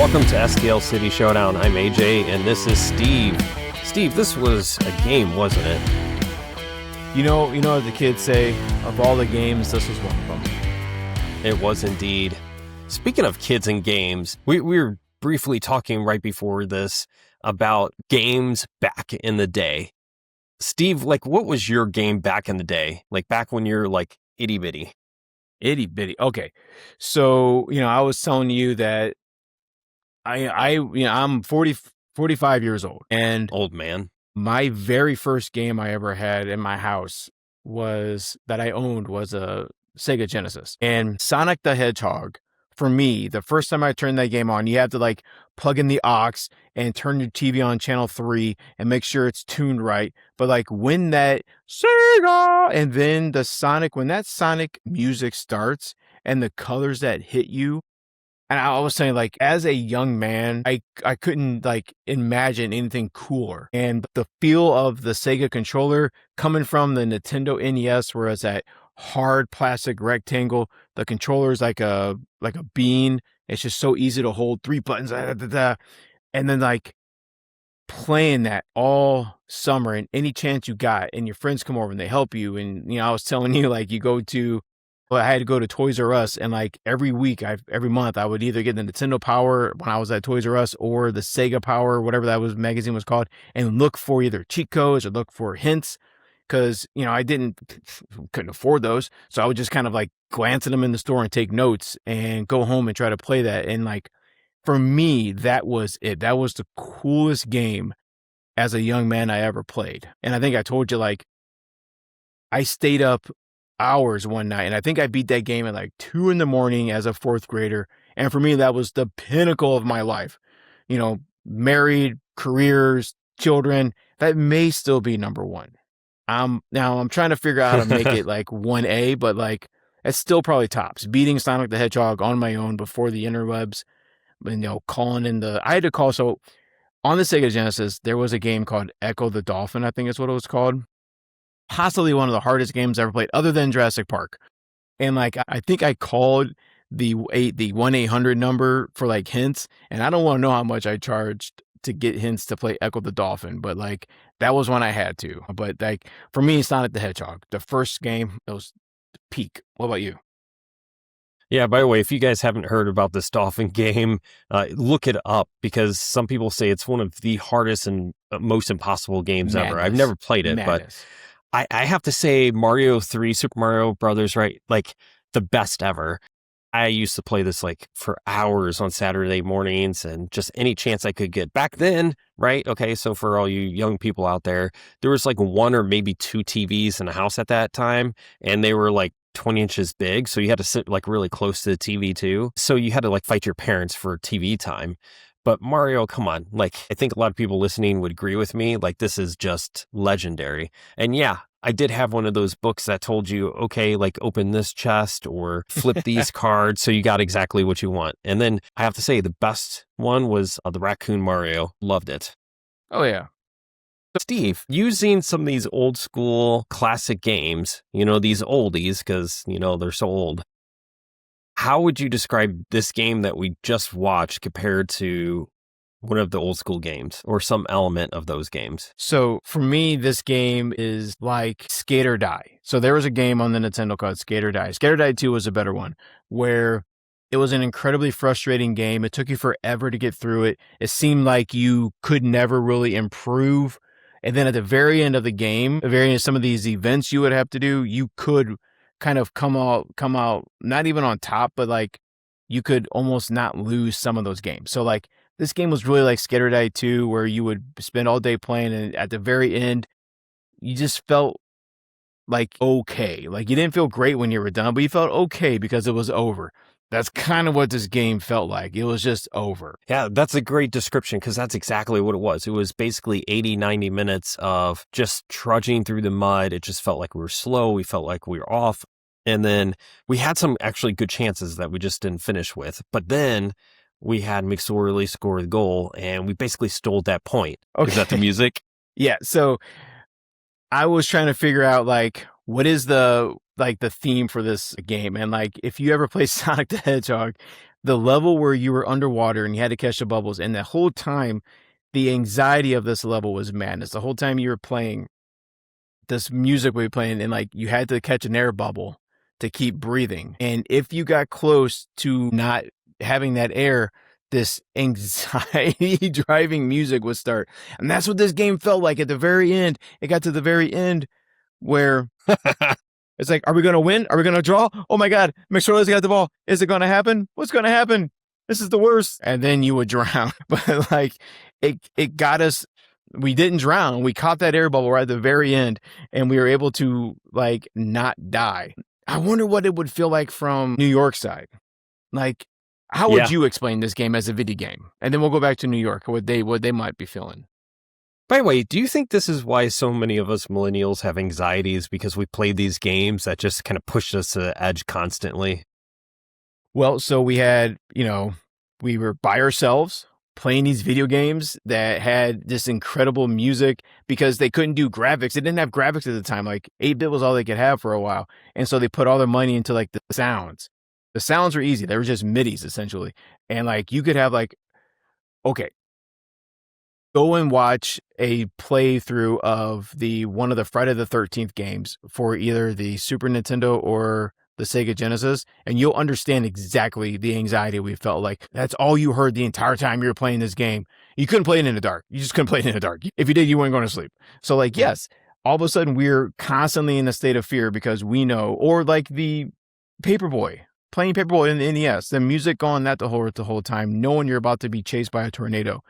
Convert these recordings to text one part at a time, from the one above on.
Welcome to STL City Showdown. I'm AJ, and this is Steve. Steve, this was a game, wasn't it? You know what the kids say, of all the games, this was one of them. It was indeed. Speaking of kids and games, we were briefly talking right before this about games back in the day. Steve, what was your game back in the day? Like back when you're itty bitty. Itty bitty. Okay. So, I was telling you that I'm 45 years old, and Old man. my very first game I ever had in my house that I owned was a Sega Genesis. And Sonic the Hedgehog, for me, the first time I turned that game on, you have to plug in the aux and turn your TV on channel 3 and make sure it's tuned right. But when that Sega and then when that Sonic music starts and the colors that hit you, and I was saying, as a young man, I couldn't, imagine anything cooler. And the feel of the Sega controller coming from the Nintendo NES, where it's that hard plastic rectangle, the controller is like a bean. It's just so easy to hold, 3 buttons, and then, playing that all summer, and any chance you got, and your friends come over and they help you. And, I was telling you, I had to go to Toys R Us, and every month I would either get the Nintendo Power when I was at Toys R Us or the Sega Power, whatever that magazine was called, and look for either cheat codes or look for hints, because I couldn't afford those, so I would just kind of glance at them in the store and take notes and go home and try to play that. And for me, that was it. That was the coolest game as a young man I ever played. And I think I told you I stayed up hours one night, and I think I beat that game at 2 a.m. as a 4th grader. And for me, that was the pinnacle of my life. Married, careers, children, that may still be number one. I'm trying to figure out how to make it 1A, but it's still probably tops. Beating Sonic the Hedgehog on my own before the interwebs, calling in so on the Sega Genesis, there was a game called Echo the Dolphin, I think is what it was called. Possibly one of the hardest games I ever played, other than Jurassic Park. And I think I called the 1-800 number for hints, and I don't want to know how much I charged to get hints to play Echo the Dolphin, but that was when I had to. But for me, Sonic the Hedgehog, the first game, it was peak. What about you? Yeah, by the way, if you guys haven't heard about this dolphin game, look it up, because some people say it's one of the hardest and most impossible games ever. I've never played it, but I have to say Mario 3, Super Mario Brothers, right? The best ever. I used to play this for hours on Saturday mornings, and just any chance I could get. Back then, right? Okay, so for all you young people out there, there was 1 or maybe 2 TVs in the house at that time, and they were 20 inches big, so you had to sit really close to the TV too. So you had to fight your parents for TV time. But Mario, come on, I think a lot of people listening would agree with me, this is just legendary. And yeah, I did have one of those books that told you, okay, open this chest or flip these cards, so you got exactly what you want. And then I have to say, the best one was the Raccoon Mario. Loved it. Oh, yeah. Steve, using some of these old school classic games, these oldies, because, they're so old. How would you describe this game that we just watched compared to one of the old school games or some element of those games? So for me, this game is like Skate or Die. So there was a game on the Nintendo called Skate or Die. Skate or Die 2 was a better one, where it was an incredibly frustrating game. It took you forever to get through it. It seemed like you could never really improve. And then at the very end of the game, the very end of some of these events you would have to do, you could kind of come out not even on top, but you could almost not lose some of those games. So this game was really like Skate or Die 2, where you would spend all day playing, and at the very end, you just felt okay. You didn't feel great when you were done, but you felt okay because it was over. That's kind of what this game felt like. It was just over. Yeah, that's a great description, because that's exactly what it was. It was basically 80, 90 minutes of just trudging through the mud. It just felt like we were slow. We felt like we were off. And then we had some actually good chances that we just didn't finish with. But then we had McSorley score the goal, and we basically stole that point. Okay. Is that the music? Yeah. So I was trying to figure out what is the theme for this game. And if you ever play Sonic the Hedgehog, the level where you were underwater and you had to catch the bubbles, and the whole time, the anxiety of this level was madness. The whole time you were playing, this music we were playing, and like you had to catch an air bubble to keep breathing. And if you got close to not having that air, this anxiety driving music would start. And that's what this game felt like at the very end. It got to the very end where it's like, are we going to win? Are we going to draw? Oh my God, McSorley's got the ball. Is it going to happen? What's going to happen? This is the worst. And then you would drown. But like it got us. We didn't drown. We caught that air bubble right at the very end, and we were able to like not die. I wonder what it would feel like from New York side. Like, how would you explain this game as a video game? And then we'll go back to New York, what they might be feeling. By the way, do you think this is why so many of us millennials have anxieties because we played these games that just kind of pushed us to the edge constantly? Well, so we had, we were by ourselves playing these video games that had this incredible music because they couldn't do graphics. They didn't have graphics at the time. Like 8-bit was all they could have for a while. And so they put all their money into like the sounds. The sounds were easy. They were just MIDIs essentially. And like you could have like, okay, go and watch a playthrough of one of the Friday the 13th games for either the Super Nintendo or the Sega Genesis, and you'll understand exactly the anxiety we felt like. That's all you heard the entire time you were playing this game. You couldn't play it in the dark. You just couldn't play it in the dark. If you did, you weren't going to sleep. So like, yes, all of a sudden we're constantly in a state of fear because we know, or like the Paperboy, playing Paperboy in the NES, the music on that the whole time, knowing you're about to be chased by a tornado.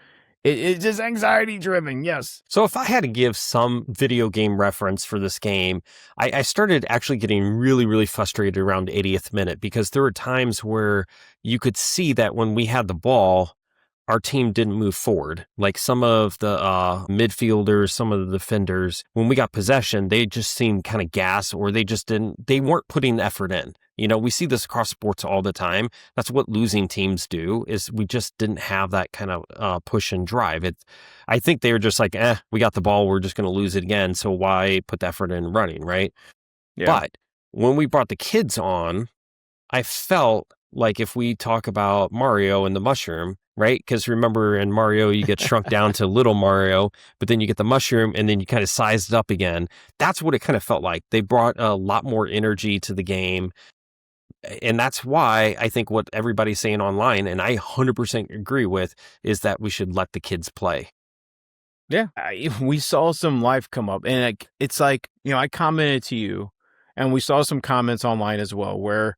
It's just anxiety driven, yes. So if I had to give some video game reference for this game, I started actually getting really, really frustrated around the 80th minute because there were times where you could see that when we had the ball, our team didn't move forward. Like some of the midfielders, some of the defenders, when we got possession, they just seemed kind of gas, or they weren't putting the effort in. We see this across sports all the time. That's what losing teams do, is we just didn't have that kind of push and drive. I think they were just like, we got the ball, we're just going to lose it again, so why put the effort in running, right? Yeah. But when we brought the kids on, I felt like if we talk about Mario and the mushroom, right? Because remember in Mario, you get shrunk down to little Mario, but then you get the mushroom and then you kind of sized it up again. That's what it kind of felt like. They brought a lot more energy to the game. And that's why I think what everybody's saying online, and I 100% agree with, is that we should let the kids play. Yeah. We saw some life come up, and it's like, I commented to you, and we saw some comments online as well, where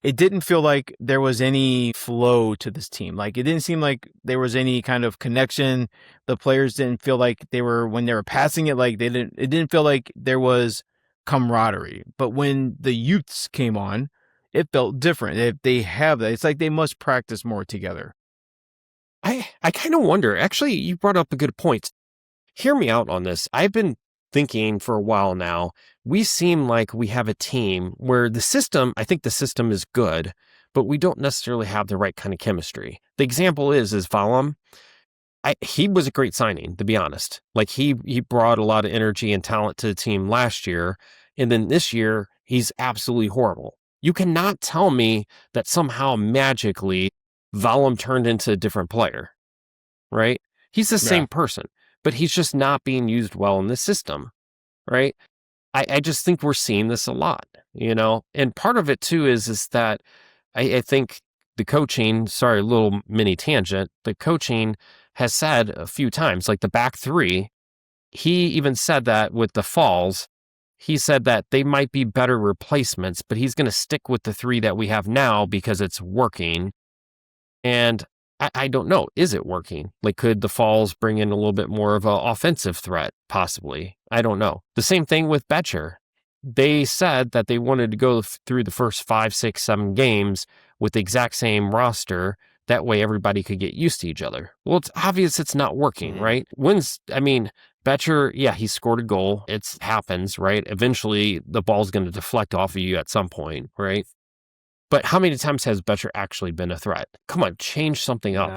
it didn't feel like there was any flow to this team. Like it didn't seem like there was any kind of connection. The players didn't feel like when they were passing it, like it didn't feel like there was camaraderie. But when the youths came on, it felt different. If they have that, it's like they must practice more together. I kind of wonder, actually, you brought up a good point. Hear me out on this. I've been thinking for a while now, we seem like we have a team where I think the system is good, but we don't necessarily have the right kind of chemistry. The example is Valam. He was a great signing, to be honest. Like he brought a lot of energy and talent to the team last year, and then this year, he's absolutely horrible. You cannot tell me that somehow magically Valam turned into a different player, right? He's the same person, but he's just not being used well in the system, right? I just think we're seeing this a lot, and part of it too is that I think the coaching, sorry, a little mini tangent, the coaching has said a few times, like the back three, he even said that with the Falls, he said that they might be better replacements, but he's going to stick with the three that we have now because it's working. And I don't know, is it working? Like, could the Falls bring in a little bit more of an offensive threat, possibly? I don't know. The same thing with Betcher. They said that they wanted to go through the first 5, 6, 7 games with the exact same roster. That way everybody could get used to each other. Well, it's obvious it's not working, right? Betcher, he scored a goal. It happens, right? Eventually, the ball's going to deflect off of you at some point, right? But how many times has Betcher actually been a threat? Come on, change something up.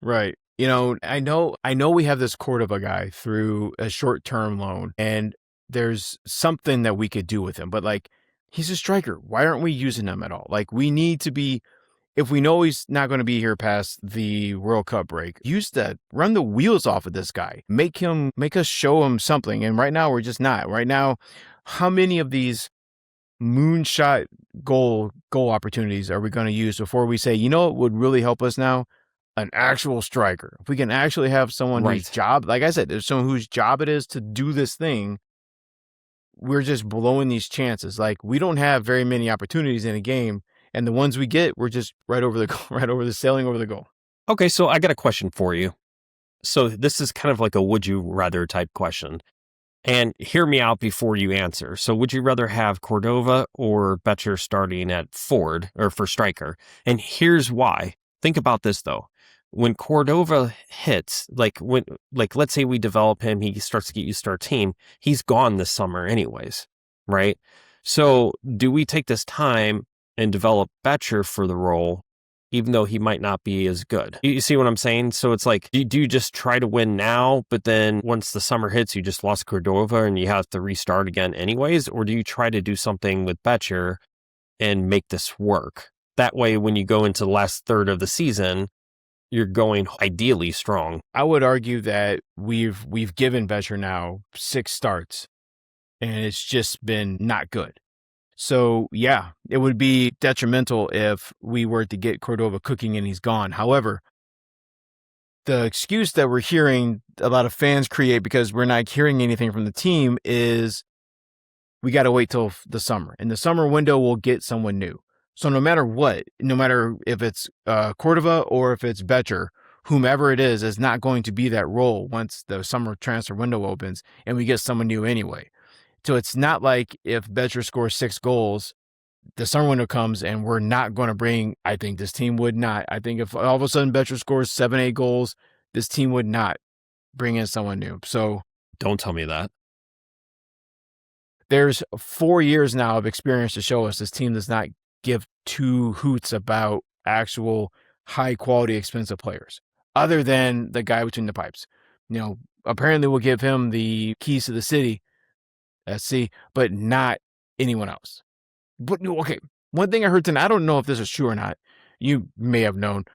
Right. I know we have this Cordova guy through a short-term loan, and there's something that we could do with him. But, like, he's a striker. Why aren't we using him at all? Like, we need to be if we know he's not going to be here past the World Cup break, run the wheels off of this guy. Make us show him something. And right now, we're just not. Right now, how many of these moonshot goal opportunities are we going to use before we say, you know what would really help us now? An actual striker. If we can actually have someone whose job, like I said, there's someone whose job it is to do this thing, we're just blowing these chances. Like, we don't have very many opportunities in a game, and the ones we get, we're just sailing over the goal. Okay, so I got a question for you. So this is kind of like a would you rather type question. And hear me out before you answer. So would you rather have Cordova or Betcher starting at forward or for striker? And here's why. Think about this though. When Cordova hits, let's say we develop him, he starts to get used to our team, he's gone this summer anyways, right? So do we take this time and develop Betcher for the role, even though he might not be as good? You see what I'm saying? So it's like, do you just try to win now, but then once the summer hits, you just lost Cordova and you have to restart again anyways? Or do you try to do something with Betcher and make this work? That way, when you go into the last third of the season, you're going ideally strong. I would argue that we've given Betcher now 6 starts, and it's just been not good. So, yeah, it would be detrimental if we were to get Cordova cooking and he's gone. However, the excuse that we're hearing a lot of fans create because we're not hearing anything from the team is we got to wait till the summer. In the summer window, we'll get someone new. So no matter what, no matter if it's Cordova or if it's Betcher, whomever it is not going to be that role once the summer transfer window opens and we get someone new anyway. So it's not like if Betcher scores 6 goals, the summer window comes and we're not going to bring, I think this team would not. I think if all of a sudden Betcher scores 7, 8 goals, this team would not bring in someone new. So don't tell me that. There's 4 years now of experience to show us this team does not give 2 hoots about actual high quality, expensive players other than the guy between the pipes. Apparently we'll give him the keys to the city SC, but not anyone else. But okay, one thing I heard tonight, I don't know if this is true or not. You may have known.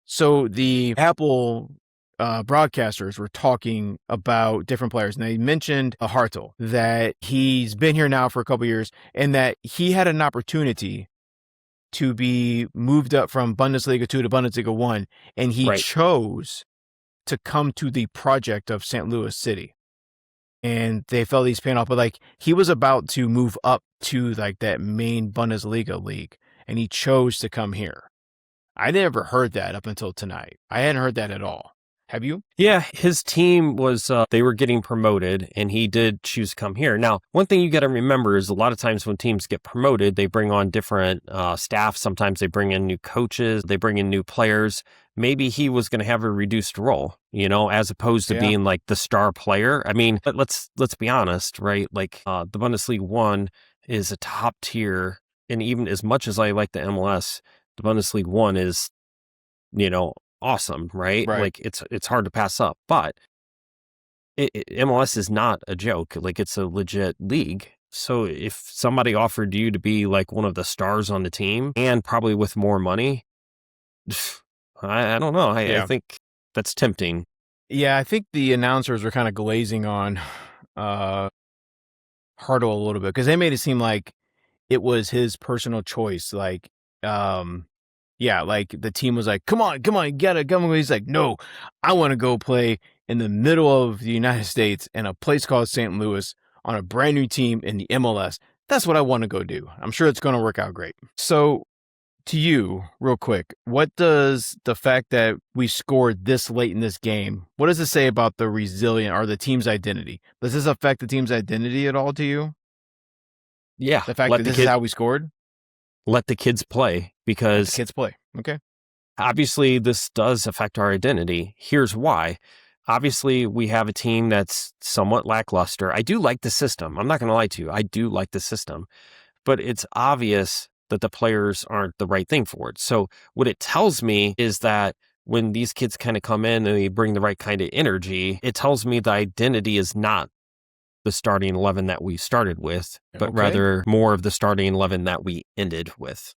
So the Apple broadcasters were talking about different players, and they mentioned Hartel, that he's been here now for a couple of years, and that he had an opportunity to be moved up from Bundesliga 2 to Bundesliga 1, and he chose to come to the project of St. Louis City. And they felt he's paying off, but he was about to move up to that main Bundesliga league, and he chose to come here. I never heard that up until tonight. I hadn't heard that at all. Have you? Yeah, his team was, they were getting promoted, and he did choose to come here. Now, one thing you got to remember is a lot of times when teams get promoted, they bring on different staff. Sometimes they bring in new coaches, they bring in new players. Maybe he was going to have a reduced role, as opposed to being the star player. I mean, let's be honest, right? The Bundesliga 1 is a top tier, and even as much as I like the MLS, the Bundesliga 1 is, awesome, right? It's hard to pass up, but MLS is not a joke. It's a legit league. So if somebody offered you to be one of the stars on the team and probably with more money, I don't know. I think that's tempting. Yeah, I think the announcers were kind of glazing on Hartel a little bit because they made it seem like it was his personal choice. The team was like, come on, you gotta come. He's like, no, I want to go play in the middle of the United States in a place called St. Louis on a brand new team in the MLS. That's what I want to go do. I'm sure it's going to work out great. So to you, real quick, what does the fact that we scored this late in this game, what does it say about the resilient or the team's identity? Does this affect the team's identity at all to you? Yeah. The fact that this is how we scored? Let the kids play because... Let the kids play. Okay. Obviously, this does affect our identity. Here's why. Obviously, we have a team that's somewhat lackluster. I do like the system. I'm not going to lie to you. I do like the system. But it's obvious that the players aren't the right thing for it. So what it tells me is that when these kids kind of come in and they bring the right kind of energy, it tells me the identity is not the starting 11 that we started with, but rather more of the starting 11 that we ended with.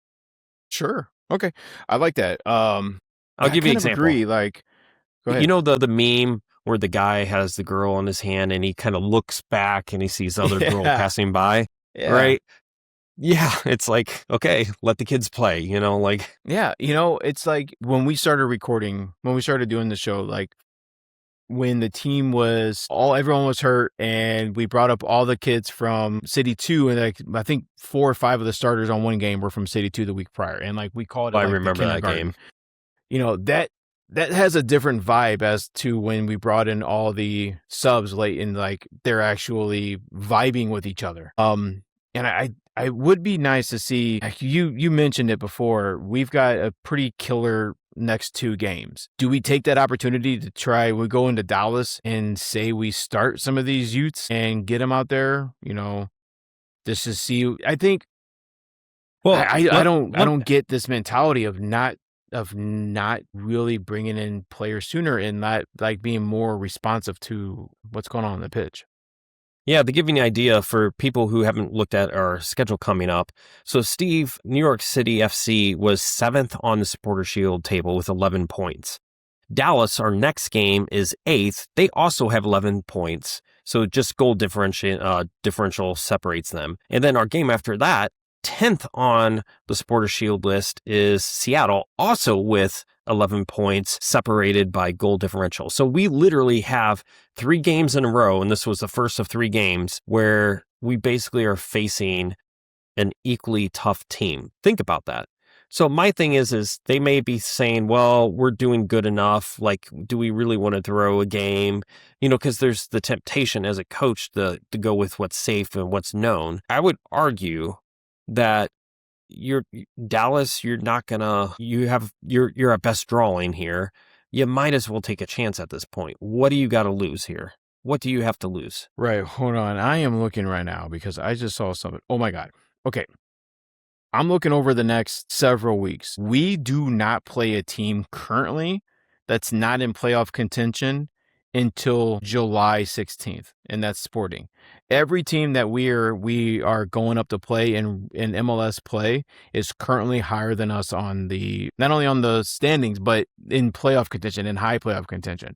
Sure. Okay. I like that. I'll I give you an kind of example. agree. Like, go You ahead. know the meme where the guy has the girl in his hand and he kind of looks back and he sees the other girl Yeah. passing by, Yeah. right? Yeah, it's like, okay, let the kids play, like. Yeah. It's like when we started recording, when we started doing the show, like when the team was everyone was hurt and we brought up all the kids from City 2 and like I think 4 or 5 of the starters on one game were from City 2 the week prior and like we called it I like the remember that game. kindergarten. That has a different vibe as to when we brought in all the subs late and like they're actually vibing with each other. And I would be nice to see, like you mentioned it before, we've got a pretty killer next 2 games. Do we take that opportunity to we go into Dallas and say we start some of these youths and get them out there, just to see? I think Well, I don't get this mentality of not really bringing in players sooner and not like being more responsive to what's going on the pitch. yeah, to give you an idea for people who haven't looked at our schedule coming up. So Steve, New York City FC was 7th on the Supporter Shield table with 11 points. Dallas, our next game, is 8th. They also have 11 points. So just goal differential separates them. And then our game after that, 10th on the Supporter Shield list, is Seattle, also with 11 points separated by goal differential. So we literally have 3 games in a row, and this was the first of 3 games, where we basically are facing an equally tough team. Think about that. So my thing is they may be saying, well, we're doing good enough. Like, do we really want to throw a game? Because there's the temptation as a coach to go with what's safe and what's known. I would argue that you're Dallas, you're not gonna, you're at best drawing here. You might as well take a chance at this point. What do you got to lose here? What do you have to lose? Right. Hold on. I am looking right now because I just saw something. Oh my God. Okay. I'm looking over the next several weeks. We do not play a team currently that's not in playoff contention until July 16th, and that's Sporting. Every team that we are going up to play in MLS play is currently higher than us on not only on the standings, but in playoff contention, in high playoff contention.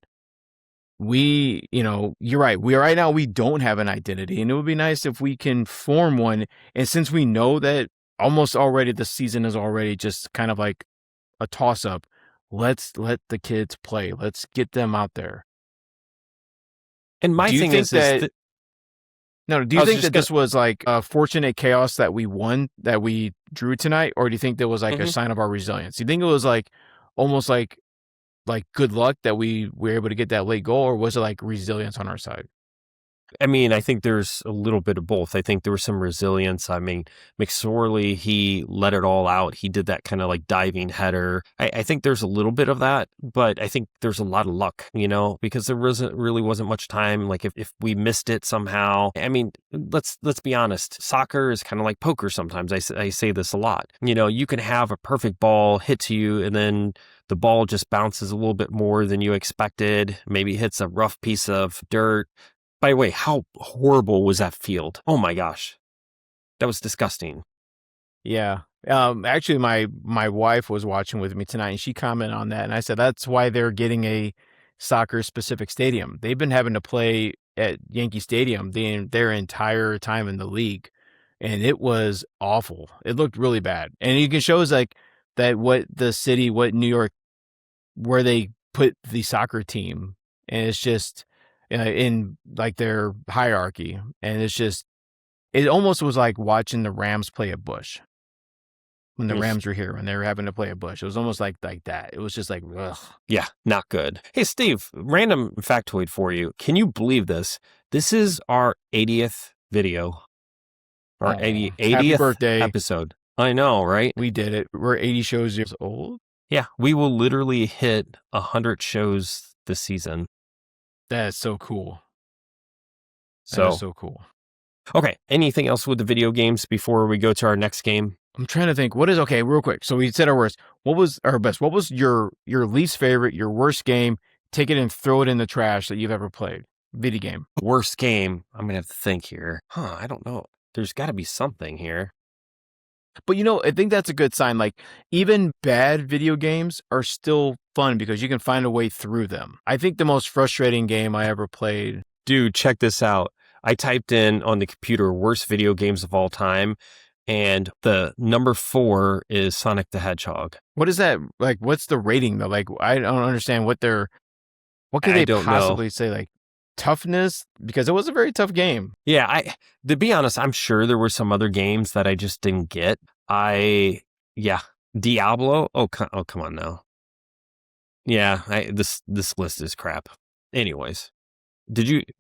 You're right. Right now we don't have an identity, and it would be nice if we can form one. And since we know that almost already the season is already just kind of like a toss up, let's let the kids play. Let's get them out there. And my thing is that no, do you think that this was like a fortunate chaos that we won, that we drew tonight, or do you think there was like a sign of our resilience? Do you think it was like almost like good luck that we were able to get that late goal, or was it like resilience on our side? I mean, I think there's a little bit of both. I think there was some resilience. I mean, McSorley, he let it all out. He did that kind of like diving header. I think there's a little bit of that, but I think there's a lot of luck, because there really wasn't much time. Like if we missed it somehow, I mean, let's be honest. Soccer is kind of like poker sometimes. I say this a lot. You can have a perfect ball hit to you and then the ball just bounces a little bit more than you expected. Maybe hits a rough piece of dirt. By the way, how horrible was that field? Oh my gosh. That was disgusting. Yeah. Actually, my wife was watching with me tonight and she commented on that. And I said, that's why they're getting a soccer specific stadium. They've been having to play at Yankee Stadium their entire time in the league. And it was awful. It looked really bad. And you can show us like that what New York, where they put the soccer team. And it's just in like their hierarchy. And it almost was like watching the Rams play at Busch. When the Rams were here, when they were having to play at Busch. It was almost like that. It was just like, ugh. Yeah, not good. Hey, Steve, random factoid for you. Can you believe this? This is our 80th video. Our 80th birthday episode. I know, right? We did it. We're 80 shows years old. Yeah, we will literally hit 100 shows this season. That is so cool. That is so cool. Okay, anything else with the video games before we go to our next game? I'm trying to think. Okay, real quick. So we said our worst. What was our best? What was your least favorite, your worst game? Take it and throw it in the trash that you've ever played. Video game. Worst game. I'm going to have to think here. I don't know. There's got to be something here. But I think that's a good sign. Like, even bad video games are still fun because you can find a way through them. I think the most frustrating game I ever played. Dude, check this out. I typed in on the computer worst video games of all time, and the number 4 is Sonic the Hedgehog. What is that? Like, what's the rating though? Like, I don't understand what could they possibly say? Like, toughness? Because it was a very tough game. Yeah, to be honest, I'm sure there were some other games that I just didn't get. Diablo. Oh, come on now. Yeah, this list is crap. Anyways,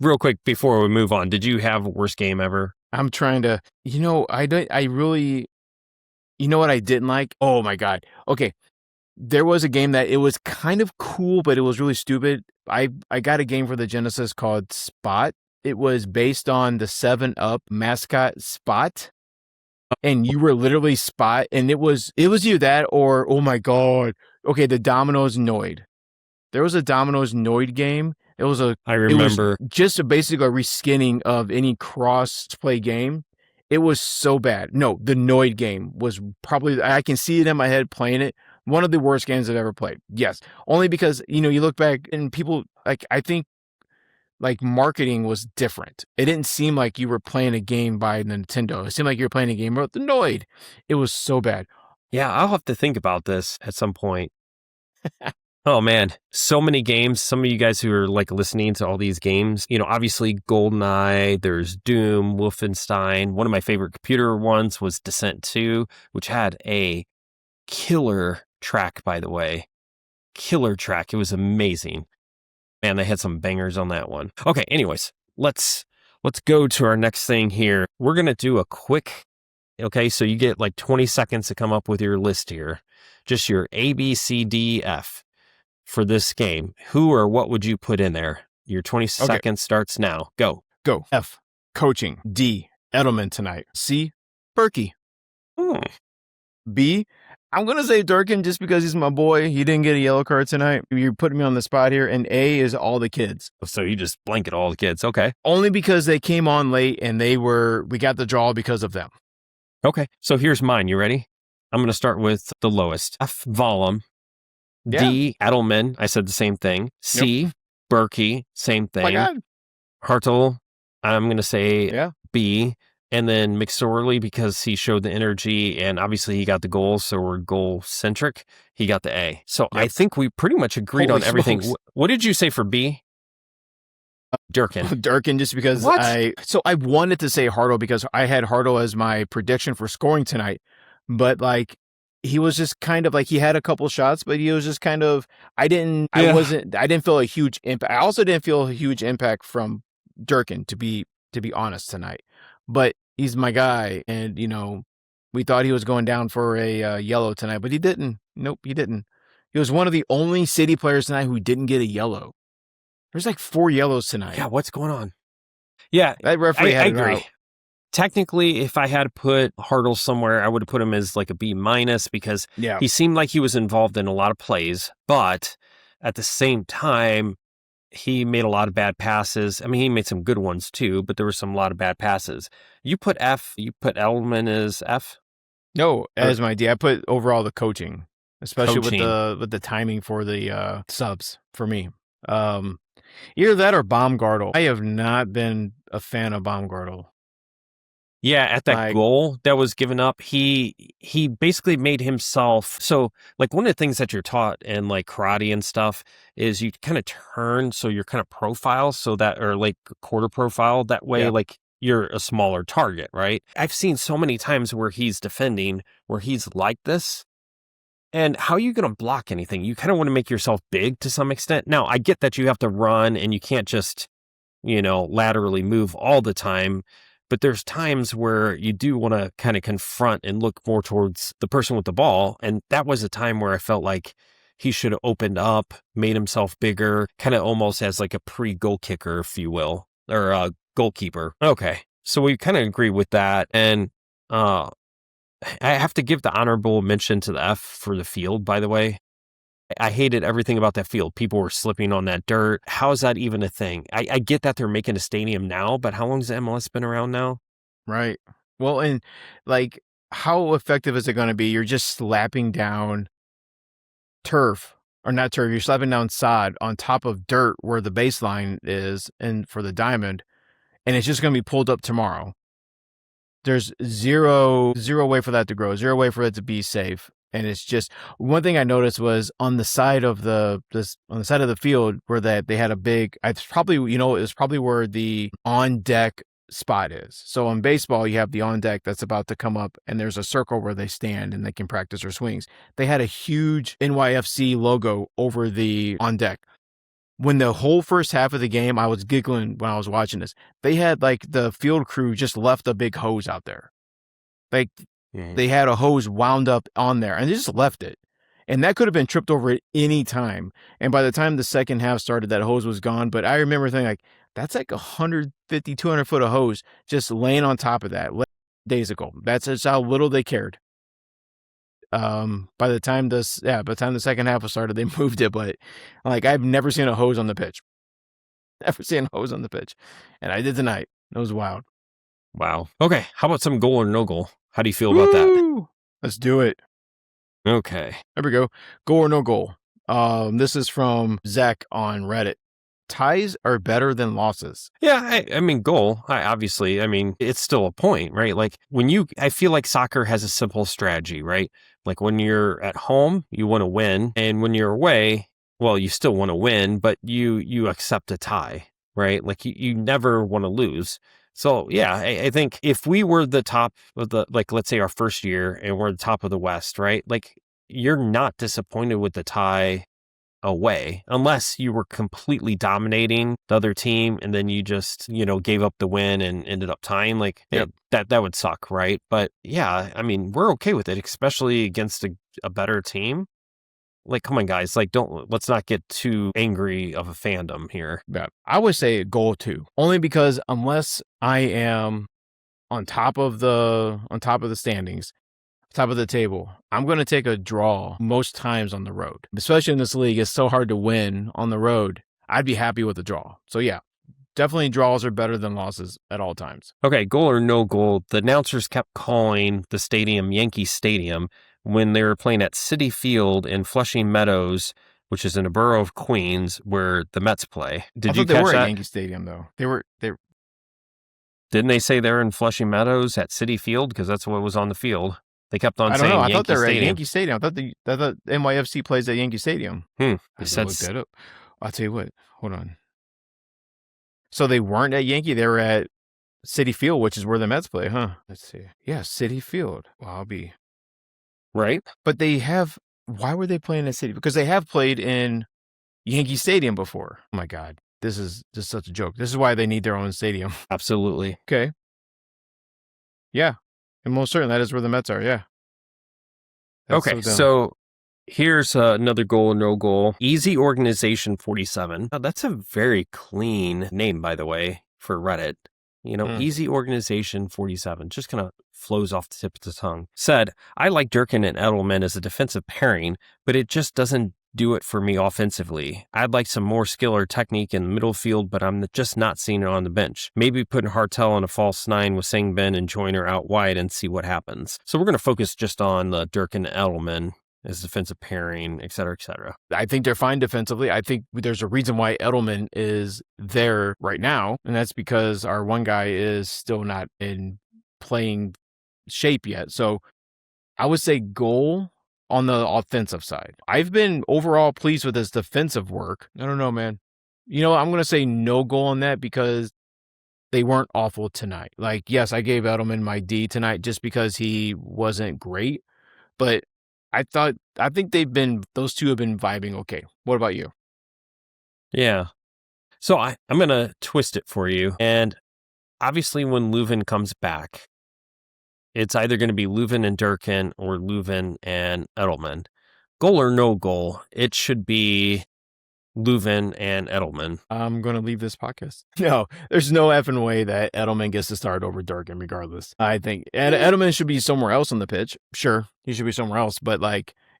real quick before we move on, did you have worst game ever? I'm trying to, I really, what I didn't like? Oh my God. Okay. There was a game that it was kind of cool, but it was really stupid. I got a game for the Genesis called Spot. It was based on the 7-Up mascot Spot. And you were literally Spot, and it was either that or, oh my God. Okay, the Domino's Noid. There was a Domino's Noid game. I remember. It was just basically a reskinning of any cross-play game. It was so bad. No, the Noid game was probably, I can see it in my head playing it. One of the worst games I've ever played. Yes. Only because, you look back and people, like, I think, like, marketing was different. It didn't seem like you were playing a game by Nintendo. It seemed like you were playing a game about the Noid. It was so bad. Yeah, I'll have to think about this at some point. Oh, man. So many games. Some of you guys who are, like, listening to all these games, obviously GoldenEye, there's Doom, Wolfenstein. One of my favorite computer ones was Descent 2, which had a killer track, by the way. Killer track. It was amazing. Man, they had some bangers on that one. Okay, anyways, let's go to our next thing here. We're going to do a quick, okay, so you get like 20 seconds to come up with your list here. Just your A, B, C, D, F for this game. Who or what would you put in there? Your 20 seconds starts now. Go. F, coaching. D, Edelman tonight. C, Berkey. B, I'm going to say Durkin just because he's my boy. He didn't get a yellow card tonight. You're putting me on the spot here. And A is all the kids. So you just blanket all the kids. Okay. Only because they came on late and we got the draw because of them. Okay. So here's mine. You ready? I'm going to start with the lowest. F, Vollum. Yeah. D, Edelman. I said the same thing. C, Berkey. Same thing. Oh my God. Hartle. I'm going to say B. And then McSorley, because he showed the energy and obviously he got the goals, so we're goal-centric, he got the A. So I think we pretty much agreed on everything. What did you say for B? Durkin. Durkin, just because I wanted to say Hartle because I had Hartle as my prediction for scoring tonight. But, like, he was just kind of like, he had a couple shots, but he was just kind of, I didn't feel a huge impact. I also didn't feel a huge impact from Durkin, to be honest, tonight. But he's my guy, and, we thought he was going down for a yellow tonight, but he didn't. Nope, he didn't. He was one of the only City players tonight who didn't get a yellow. There's like 4 yellows tonight. Yeah, what's going on? Yeah, that referee had I agree. Out. Technically, if I had to put Hartle somewhere, I would have put him as like a B- because he seemed like he was involved in a lot of plays, but at the same time, he made a lot of bad passes. I mean, he made some good ones too, but there were a lot of bad passes. You put F, you put Edelman as F? No, as my D. I put overall the coaching, especially with the timing for the subs for me. Either that or Baumgartel. I have not been a fan of Baumgartel. Yeah, at that goal that was given up, he basically made himself, so like one of the things that you're taught in like karate and stuff is you kind of turn so you're kind of profile so that, or like quarter profile, that way like you're a smaller target, right? I've seen so many times where he's defending where he's like this, and how are you going to block anything? You kind of want to make yourself big to some extent. Now, I get that you have to run and you can't just, laterally move all the time. But there's times where you do want to kind of confront and look more towards the person with the ball. And that was a time where I felt like he should have opened up, made himself bigger, kind of almost as like a pre-goal kicker, if you will, or a goalkeeper. Okay, so we kind of agree with that. And I have to give the honorable mention to the F for the field, by the way. I hated everything about that field. People were slipping on that dirt. How is that even a thing? I get that they're making a stadium now, but how long has the MLS been around now? Right. Well, and like how effective is it going to be? You're just slapping down turf, or not turf, you're slapping down sod on top of dirt where the baseline is and for the diamond, and it's just going to be pulled up tomorrow. There's zero way for that to grow, zero way for it to be safe. And it's just, one thing I noticed was on the side of the field where that they had a big, it's probably, it was probably where the on deck spot is. So in baseball, you have the on deck that's about to come up, and there's a circle where they stand and they can practice their swings. They had a huge NYFC logo over the on deck. When the whole first half of the game, I was giggling when I was watching this. They had like the field crew just left a big hose out there. Like they had a hose wound up on there and they just left it. And that could have been tripped over at any time. And by the time the second half started, that hose was gone. But I remember thinking, like, that's like 150, 200 foot of hose just laying on top of that days ago. That's just how little they cared. By the time the second half was started, they moved it. But like, I've never seen a hose on the pitch. Never seen a hose on the pitch. And I did tonight. It was wild. Wow. Okay. How about some goal or no goal? How do you feel about that? Let's do it. Okay. There we go. Goal or no goal. This is from Zach on Reddit. Ties are better than losses. Yeah, I mean, goal. Obviously, I mean, it's still a point, right? Like I feel like soccer has a simple strategy, right? Like when you're at home, you want to win. And when you're away, well, you still want to win, but you accept a tie, right? Like you never want to lose. So yeah, I think if we were the top of like, let's say our first year and we're the top of the West, right? Like you're not disappointed with the tie away unless you were completely dominating the other team and then you just, gave up the win and ended up tying. Like that would suck, right? But yeah, I mean, we're okay with it, especially against a better team. Like, come on, guys, like let's not get too angry of a fandom here. Yeah, I would say goal too, only because unless I am on top of the standings, top of the table, I'm going to take a draw most times on the road. Especially in this league, it's so hard to win on the road. I'd be happy with a draw. So yeah, definitely draws are better than losses at all times. Okay, goal or no goal, the announcers kept calling the stadium Yankee Stadium when they were playing at Citi Field in Flushing Meadows, which is in a borough of Queens where the Mets play. Did you catch that? They were at Yankee Stadium, though. They Didn't they say they're in Flushing Meadows at Citi Field? Because that's what was on the field. They kept on saying Yankee Stadium. I thought they were at Yankee Stadium. I thought NYFC plays at Yankee Stadium. I said look that up. I'll tell you what. Hold on. So they weren't at Yankee. They were at Citi Field, which is where the Mets play, huh? Let's see. Yeah, Citi Field. Well, I'll be right. But they have. Why were they playing at Citi? Because they have played in Yankee Stadium before. Oh my God, this is just such a joke. This is why they need their own stadium. Absolutely. Okay. Yeah. And most certainly that is where the Mets are, yeah. That's okay, so here's another goal or no goal. Easy Organization 47. Now, that's a very clean name, by the way, for Reddit. Easy Organization 47. Just kind of flows off the tip of the tongue. Said, I like Durkin and Edelman as a defensive pairing, but it just doesn't do it for me offensively. I'd like some more skill or technique in the middle field, but I'm just not seeing it on the bench. Maybe putting Hartel on a false nine with Sangbin and Joyner out wide and see what happens. So we're going to focus just on the Durkin and Edelman as defensive pairing, et cetera, et cetera. I think they're fine defensively. I think there's a reason why Edelman is there right now, and that's because our one guy is still not in playing shape yet. So I would say goal on the offensive side. I've been overall pleased with his defensive work. I don't know, man. I'm going to say no goal on that because they weren't awful tonight. Like, yes, I gave Edelman my D tonight just because he wasn't great, but I think those two have been vibing okay. What about you? Yeah. So I'm going to twist it for you. And obviously when Leuven comes back, it's either going to be Leuven and Durkin or Leuven and Edelman. Goal or no goal, it should be Leuven and Edelman. I'm going to leave this podcast. No, there's no effing way that Edelman gets to start over Durkin regardless. I think Edelman should be somewhere else on the pitch. Sure, he should be somewhere else, but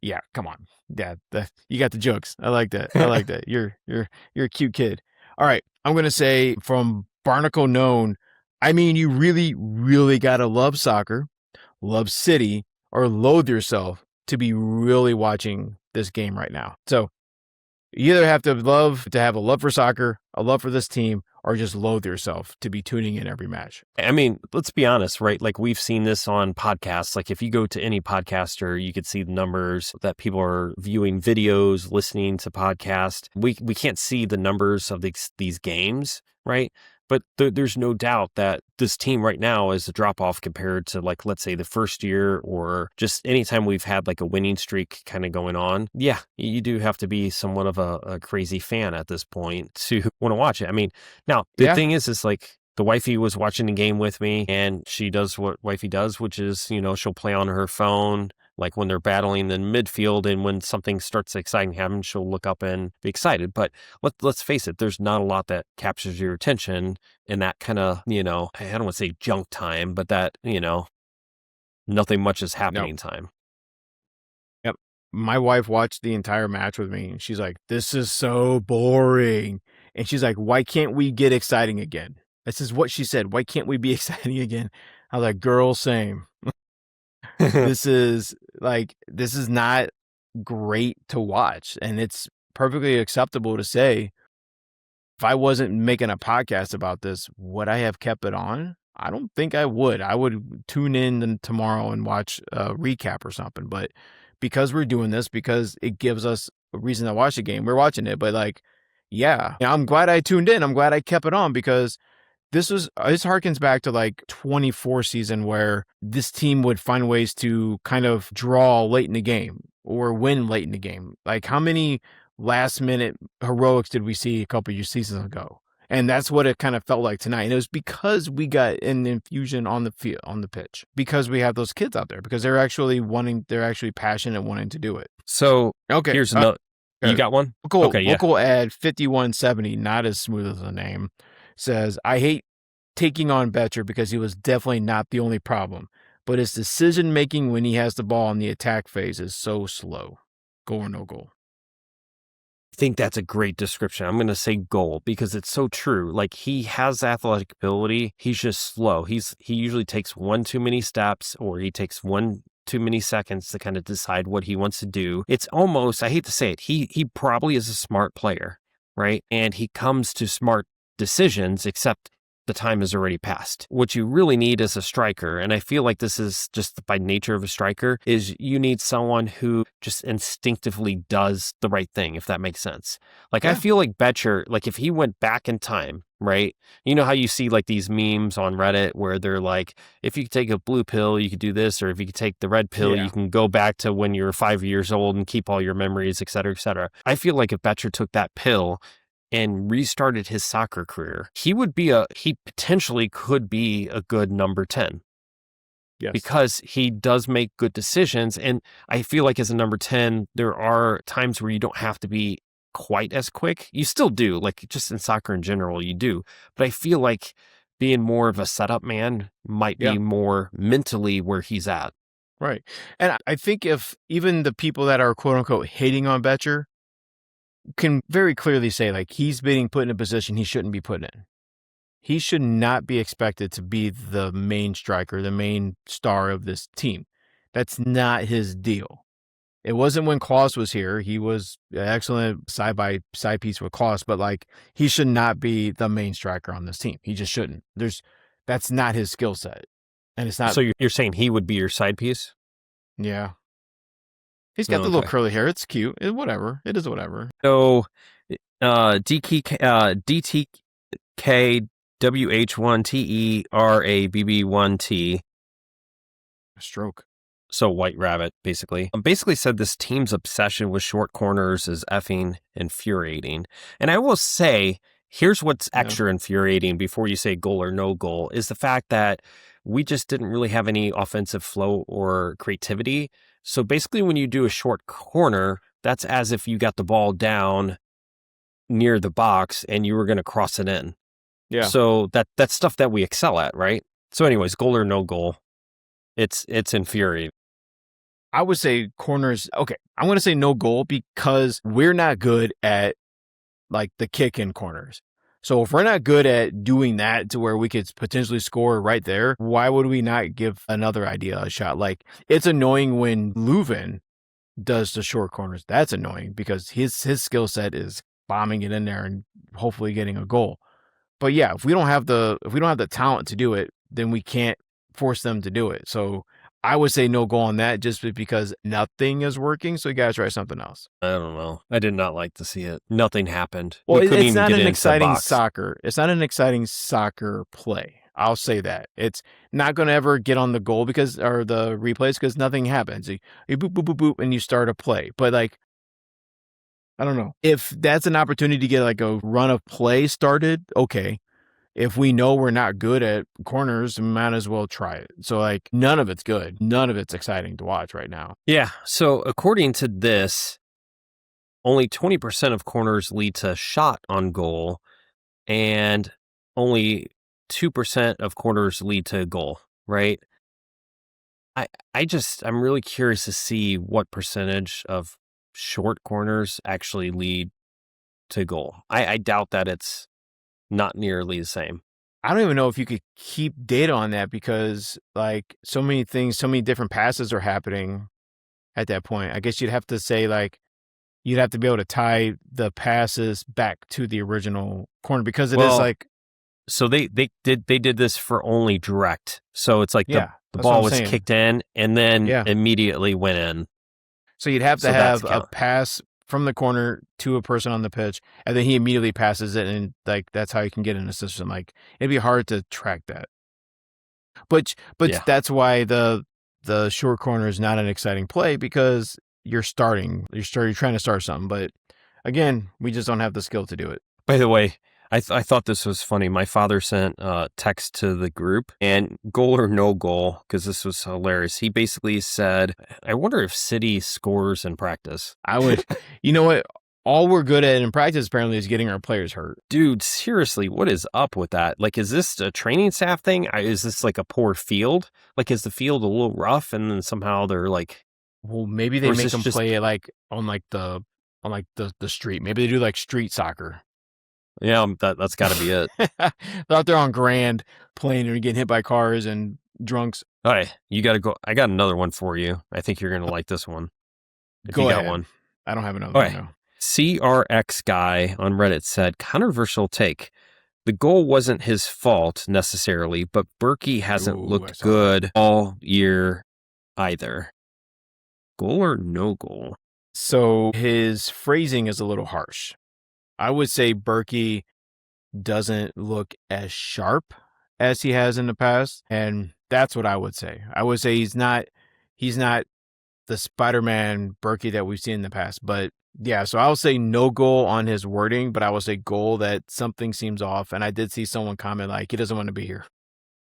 yeah, come on. Yeah, you got the jokes. I like that. I like that. You're a cute kid. All right, I'm going to say from Barnacle Known, I mean, you really, really got to love soccer. love City or loathe yourself to be really watching this game right now. So you either have to have a love for soccer, a love for this team, or just loathe yourself to be tuning in every match. I mean, let's be honest, right? Like we've seen this on podcasts. Like if you go to any podcaster, you could see the numbers that people are viewing videos, listening to podcasts. We can't see the numbers of these games, right? But there's no doubt that this team right now is a drop off compared to, like, let's say the first year or just anytime we've had like a winning streak kind of going on. Yeah, you do have to be somewhat of a crazy fan at this point to want to watch it. I mean, now the thing is like the wifey was watching the game with me and she does what wifey does, which is, you know, she'll play on her phone. Like when they're battling in midfield and when something starts exciting happening, she'll look up and be excited. But let's face it, there's not a lot that captures your attention in that kind of, you know, I don't want to say junk time, but that, you know, nothing much is happening time. Yep. My wife watched the entire match with me and she's like, this is so boring. And she's like, why can't we get exciting again? This is what she said. Why can't we be exciting again? I was like, girl, same. This is not great to watch. And it's perfectly acceptable to say, if I wasn't making a podcast about this, would I have kept it on? I don't think I would. I would tune in tomorrow and watch a recap or something. But because we're doing this, because it gives us a reason to watch the game, we're watching it. But like, yeah, I'm glad I tuned in. I'm glad I kept it on because this harkens back to like 24 season where this team would find ways to kind of draw late in the game or win late in the game. Like how many last minute heroics did we see a couple of seasons ago? And that's what it kind of felt like tonight. And it was because we got an infusion on the field, on the pitch, because we have those kids out there, because they're actually passionate wanting to do it. So okay, here's another. You got one? Local ad 5170, not as smooth as a name, says, I hate taking on Betcher because he was definitely not the only problem, but his decision-making when he has the ball in the attack phase is so slow. Goal or no goal? I think that's a great description. I'm going to say goal because it's so true. Like he has athletic ability. He's just slow. He usually takes one too many steps or he takes one too many seconds to kind of decide what he wants to do. It's almost, I hate to say it, he probably is a smart player, right? And he comes to smart decisions, except the time has already passed. What you really need is a striker. And I feel like this is just by nature of a striker is you need someone who just instinctively does the right thing, if that makes sense. Like I feel like Betcher, like if he went back in time, right? You know how you see like these memes on Reddit where they're like, if you could take a blue pill, you could do this, or if you could take the red pill, you can go back to when you were 5 years old and keep all your memories, et cetera, et cetera. I feel like if Betcher took that pill and restarted his soccer career, he potentially could be a good number 10. Yes. Because he does make good decisions. And I feel like as a number 10, there are times where you don't have to be quite as quick. You still do, like just in soccer in general, you do. But I feel like being more of a setup man might be more mentally where he's at. Right. And I think if even the people that are quote unquote hating on Betcher can very clearly say, like, he's being put in a position he shouldn't be put in. He should not be expected to be the main striker, the main star of this team. That's not his deal. It wasn't when Klaus was here. He was an excellent side-by-side piece with Klaus, but like he should not be the main striker on this team. He just shouldn't. That's not his skill set. And it's not. So you're saying he would be your side piece? Yeah. He's got the little curly hair. It's cute. Whatever. It is whatever. So, DTKWH1TERABB1T. A stroke. So White Rabbit, basically. Basically said this team's obsession with short corners is effing infuriating. And I will say, here's what's extra infuriating before you say goal or no goal, is the fact that we just didn't really have any offensive flow or creativity. So basically when you do a short corner, that's as if you got the ball down near the box and you were going to cross it in. Yeah. So that's stuff that we excel at, right? So anyways, goal or no goal, it's infuriating. I would say corners. Okay, I'm going to say no goal because we're not good at like the kick in corners. So if we're not good at doing that to where we could potentially score right there, why would we not give another idea a shot? Like, it's annoying when Leuven does the short corners. That's annoying because his skill set is bombing it in there and hopefully getting a goal. But yeah, if we don't have the talent to do it, then we can't force them to do it. So I would say no goal on that just because nothing is working. So you gotta try something else. I don't know. I did not like to see it. Nothing happened. Well, we couldn't it's even not get an into the exciting box. soccer. It's not an exciting soccer play. I'll say that. It's not going to ever get on the goal or the replays because nothing happens. You boop, boop, boop, boop, and you start a play. But like, I don't know. If that's an opportunity to get like a run of play started, okay. If we know we're not good at corners, we might as well try it. So like, none of it's good. None of it's exciting to watch right now. Yeah. So according to this, only 20% of corners lead to shot on goal, and only 2% of corners lead to a goal, right? I'm really curious to see what percentage of short corners actually lead to goal. I doubt that it's not nearly the same. I don't even know if you could keep data on that because like so many things, so many different passes are happening at that point. I guess you'd have to say like, you'd have to be able to tie the passes back to the original corner because it is like. So they did this for only direct. So it's like the ball was kicked in and then immediately went in. So you'd have to have a pass from the corner to a person on the pitch, and then he immediately passes it, and like that's how you can get an assist. I'm like, it'd be hard to track that. But that's why the short corner is not an exciting play because you're trying to start something. But again, we just don't have the skill to do it. By the way, I thought this was funny. My father sent a text to the group, and goal or no goal, because this was hilarious. He basically said, I wonder if City scores in practice. I would, you know what? All we're good at in practice apparently is getting our players hurt. Dude, seriously, what is up with that? Like, is this a training staff thing? Is this like a poor field? Like, is the field a little rough and then somehow they're like... Well, maybe they make them play it like on the street. Maybe they do like street soccer. Yeah, that's got to be it. They're out there on Grand playing and getting hit by cars and drunks. All right, you got to go. I got another one for you. I think you're going to like this one. Go ahead. Got one. I don't have another one. No. CRX guy on Reddit said, controversial take. The goal wasn't his fault necessarily, but Berkey hasn't looked good all year either. Goal or no goal? So his phrasing is a little harsh. I would say Berkey doesn't look as sharp as he has in the past, and that's what I would say. I would say he's not the Spider-Man Berkey that we've seen in the past. But yeah, so I'll say no goal on his wording, but I will say goal that something seems off. And I did see someone comment like he doesn't want to be here.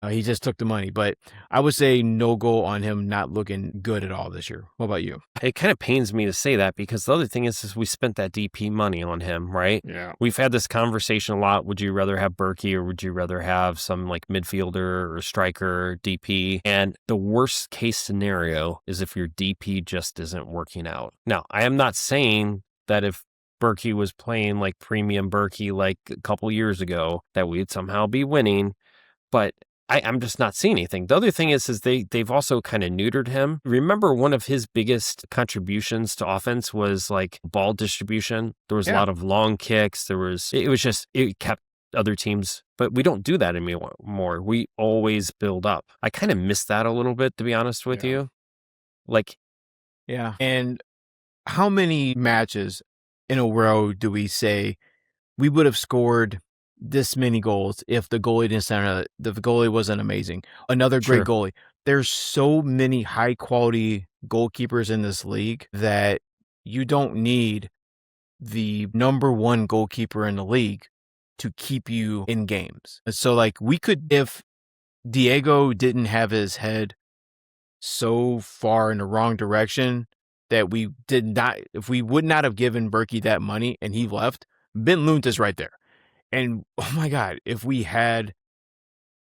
He just took the money, but I would say no goal on him not looking good at all this year. What about you? It kind of pains me to say that because the other thing is we spent that DP money on him, right? Yeah. We've had this conversation a lot. Would you rather have Berkey or would you rather have some like midfielder or striker DP? And the worst case scenario is if your DP just isn't working out. Now, I am not saying that if Berkey was playing like premium Berkey like a couple years ago that we'd somehow be winning, but I'm just not seeing anything. The other thing is they've also kind of neutered him. Remember, one of his biggest contributions to offense was like ball distribution. There was a lot of long kicks. It kept other teams, but we don't do that anymore. We always build up. I kind of miss that a little bit, to be honest with you. Yeah. And how many matches in a row do we say we would have scored this many goals if the goalie wasn't amazing? Another great goalie. There's so many high quality goalkeepers in this league that you don't need the number one goalkeeper in the league to keep you in games. So like if Diego didn't have his head so far in the wrong direction that if we would not have given Berkey that money and he left, Ben Lunt is right there. And, oh my God, if we had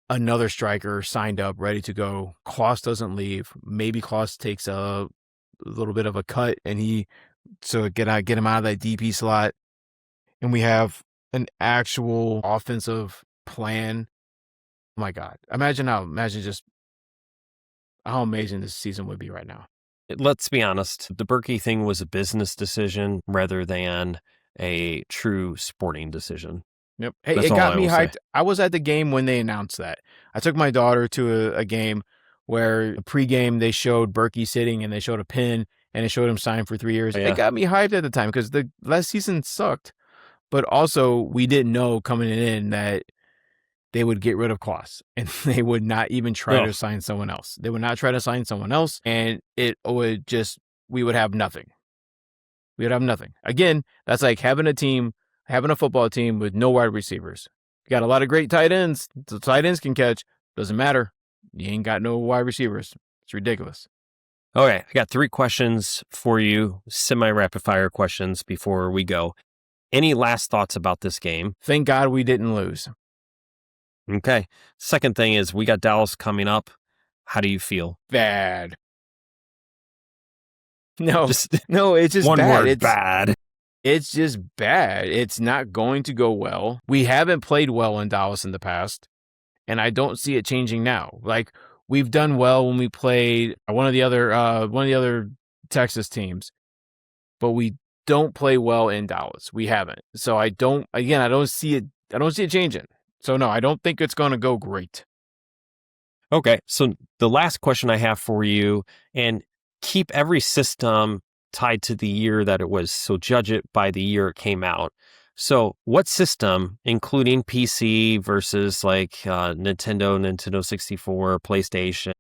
another striker signed up, ready to go, Klaus doesn't leave. Maybe Klaus takes a little bit of a cut and get him out of that DP slot. And we have an actual offensive plan. Oh my God. Imagine just how amazing this season would be right now. Let's be honest. The Berkey thing was a business decision rather than a true sporting decision. Yep. Hey, it got me hyped. I was at the game when they announced that. I took my daughter to a game where pregame they showed Berkey sitting and they showed a pin and it showed him signed for 3 years. Yeah. It got me hyped at the time because the last season sucked. But also, we didn't know coming in that they would get rid of Kwas and they would not even try to sign someone else. They would not try to sign someone else, and it would just, we would have nothing. We would have nothing. Again, that's like having a football team with no wide receivers. You got a lot of great tight ends. The tight ends can catch. Doesn't matter. You ain't got no wide receivers. It's ridiculous. Okay, I got 3 questions for you, semi-rapid fire questions before we go. Any last thoughts about this game? Thank God we didn't lose. Okay. Second thing is we got Dallas coming up. How do you feel? Bad. No, it's just one bad. Word, bad. It's just bad. It's not going to go well. We haven't played well in Dallas in the past, and I don't see it changing now. Like, we've done well when we played one of the other Texas teams, but we don't play well in Dallas. We haven't. So I don't see it changing. So no, I don't think it's going to go great. Okay. So the last question I have for you, and keep every system tied to the year that it was. So judge it by the year it came out. So what system, including PC versus like Nintendo 64, PlayStation,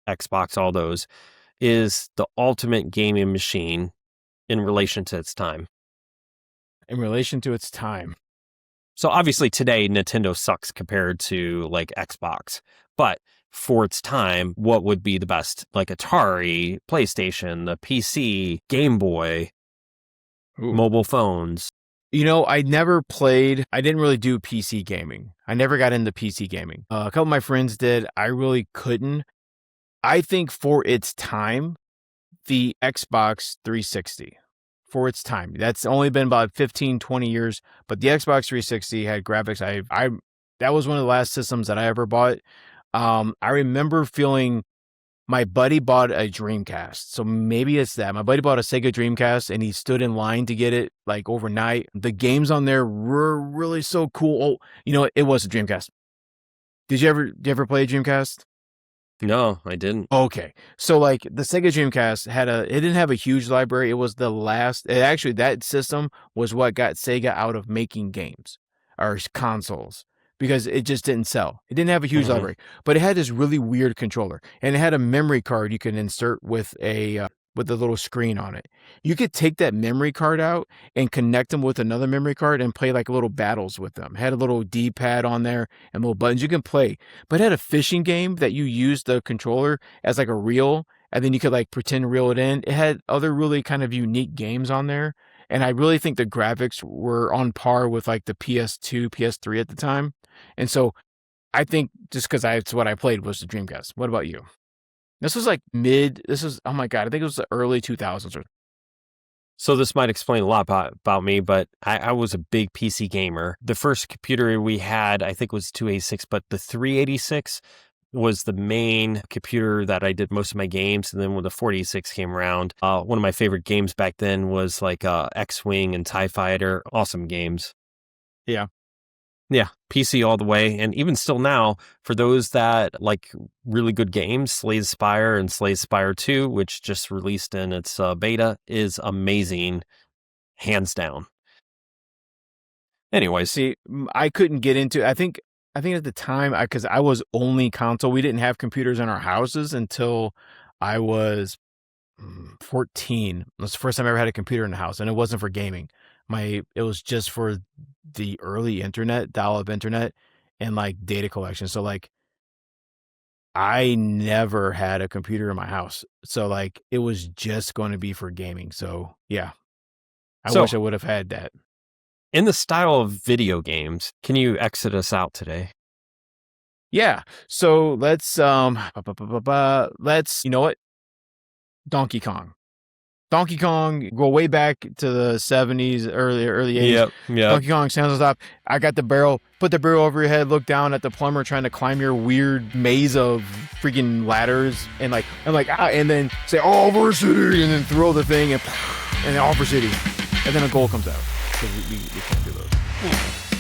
Xbox, all those, is the ultimate gaming machine in relation to its time? In relation to its time. So obviously today Nintendo sucks compared to like Xbox, but for its time, what would be the best? Like Atari, PlayStation, the PC, Game Boy, mobile phones. You know, I didn't really do PC gaming. I never got into PC gaming. A couple of my friends did. I really couldn't. I think for its time, the Xbox 360. For its time. That's only been about 15, 20 years, but the Xbox 360 had graphics. That was one of the last systems that I ever bought. I remember feeling, my buddy bought a Dreamcast, so maybe it's that. My buddy bought a Sega Dreamcast, and he stood in line to get it, like, overnight. The games on there were really so cool. Oh, you know, it was a Dreamcast. Did you ever play a Dreamcast? No, I didn't. Okay. So like the Sega Dreamcast it didn't have a huge library. It was actually that system was what got Sega out of making games or consoles because it just didn't sell. It didn't have a huge library, but it had this really weird controller and it had a memory card you can insert with a little screen on it. You could take that memory card out and connect them with another memory card and play like little battles with them. It had a little D-pad on there and little buttons you can play. But it had a fishing game that you used the controller as like a reel, and then you could like pretend to reel it in. It had other really kind of unique games on there. And I really think the graphics were on par with like the PS2, PS3 at the time. And so I think just because that's what I played was the Dreamcast. What about you? This was oh my God, I think it was the early 2000s. So this might explain a lot about me, but I was a big PC gamer. The first computer we had, I think, was 286, but the 386 was the main computer that I did most of my games. And then when the 486 came around, one of my favorite games back then was like X-Wing and TIE Fighter. Awesome games. Yeah. Yeah, PC all the way. And even still now, for those that like really good games, Slay Spire and Slay Spire 2, which just released in its beta, is amazing, hands down. Anyways. See, I couldn't get into, I think at the time, because I was only console, we didn't have computers in our houses until I was 14. It was the first time I ever had a computer in the house, and it wasn't for gaming. It was just for the early internet, dial-up internet, and like data collection. So like, I never had a computer in my house. So like, it was just going to be for gaming. So yeah, I wish I would have had that. In the style of video games, can you exit us out today? Yeah. So let's, you know what? Donkey Kong. Donkey Kong, go way back to the 70s, early 80s. Yep. Donkey Kong stands on top. I got the barrel, put the barrel over your head, look down at the plumber trying to climb your weird maze of freaking ladders, and and then say Oliver City, and then throw the thing, and then Oliver City, and then a goal comes out. So we can't do those.